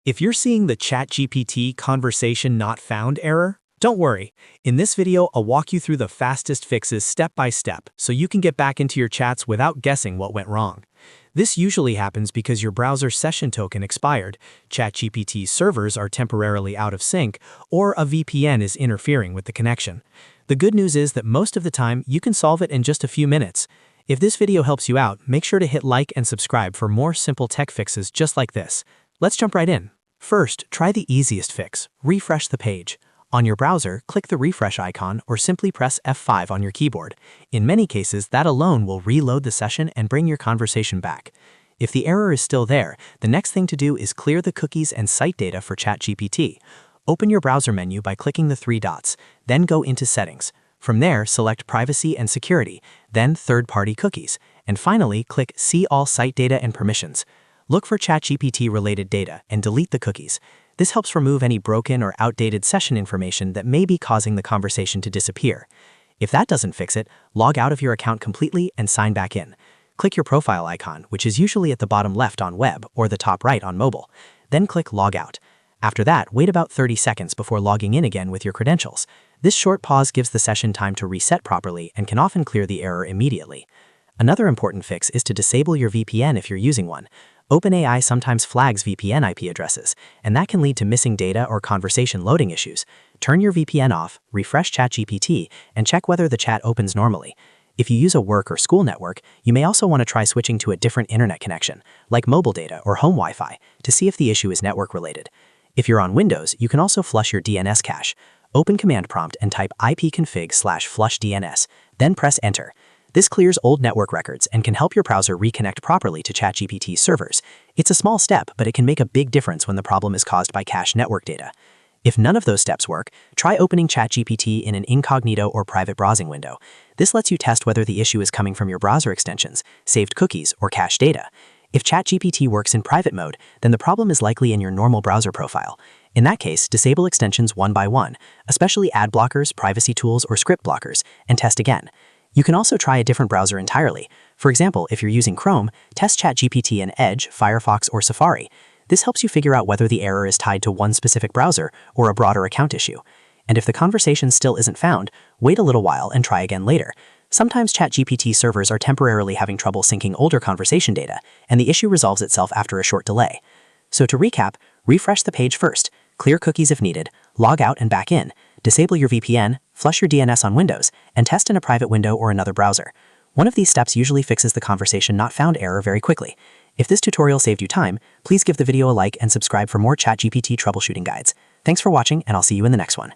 If you're seeing the ChatGPT conversation not found error, don't worry. In this video, I'll walk you through the fastest fixes step by step so you can get back into your chats without guessing what went wrong. This usually happens because your browser session token expired, ChatGPT's servers are temporarily out of sync, or a VPN is interfering with the connection. The good news is that most of the time, you can solve it in just a few minutes. If this video helps you out, make sure to hit like and subscribe for more simple tech fixes just like this. Let's jump right in. First, try the easiest fix. Refresh the page. On your browser, click the refresh icon or simply press F5 on your keyboard. In many cases, that alone will reload the session and bring your conversation back. If the error is still there, the next thing to do is clear the cookies and site data for ChatGPT. Open your browser menu by clicking the three dots, then go into Settings. From there, select Privacy and Security, then Third-Party Cookies, and finally click See All Site Data and Permissions. Look for ChatGPT-related data and delete the cookies. This helps remove any broken or outdated session information that may be causing the conversation to disappear. If that doesn't fix it, log out of your account completely and sign back in. Click your profile icon, which is usually at the bottom left on web or the top right on mobile. Then click Log Out. After that, wait about 30 seconds before logging in again with your credentials. This short pause gives the session time to reset properly and can often clear the error immediately. Another important fix is to disable your VPN if you're using one. OpenAI sometimes flags VPN IP addresses, and that can lead to missing data or conversation loading issues. Turn your VPN off, refresh ChatGPT, and check whether the chat opens normally. If you use a work or school network, you may also want to try switching to a different internet connection, like mobile data or home Wi-Fi, to see if the issue is network-related. If you're on Windows, you can also flush your DNS cache. Open Command Prompt and type ipconfig/flush DNS, then press Enter. This clears old network records and can help your browser reconnect properly to ChatGPT's servers. It's a small step, but it can make a big difference when the problem is caused by cached network data. If none of those steps work, try opening ChatGPT in an incognito or private browsing window. This lets you test whether the issue is coming from your browser extensions, saved cookies, or cached data. If ChatGPT works in private mode, then the problem is likely in your normal browser profile. In that case, disable extensions one by one, especially ad blockers, privacy tools, or script blockers, and test again. You can also try a different browser entirely. For example, if you're using Chrome, test ChatGPT in Edge, Firefox, or Safari. This helps you figure out whether the error is tied to one specific browser or a broader account issue. And if the conversation still isn't found, wait a little while and try again later. Sometimes ChatGPT servers are temporarily having trouble syncing older conversation data, and the issue resolves itself after a short delay. So to recap, refresh the page first, clear cookies if needed, log out and back in, disable your VPN, flush your DNS on Windows, and test in a private window or another browser. One of these steps usually fixes the conversation not found error very quickly. If this tutorial saved you time, please give the video a like and subscribe for more ChatGPT troubleshooting guides. Thanks for watching, and I'll see you in the next one.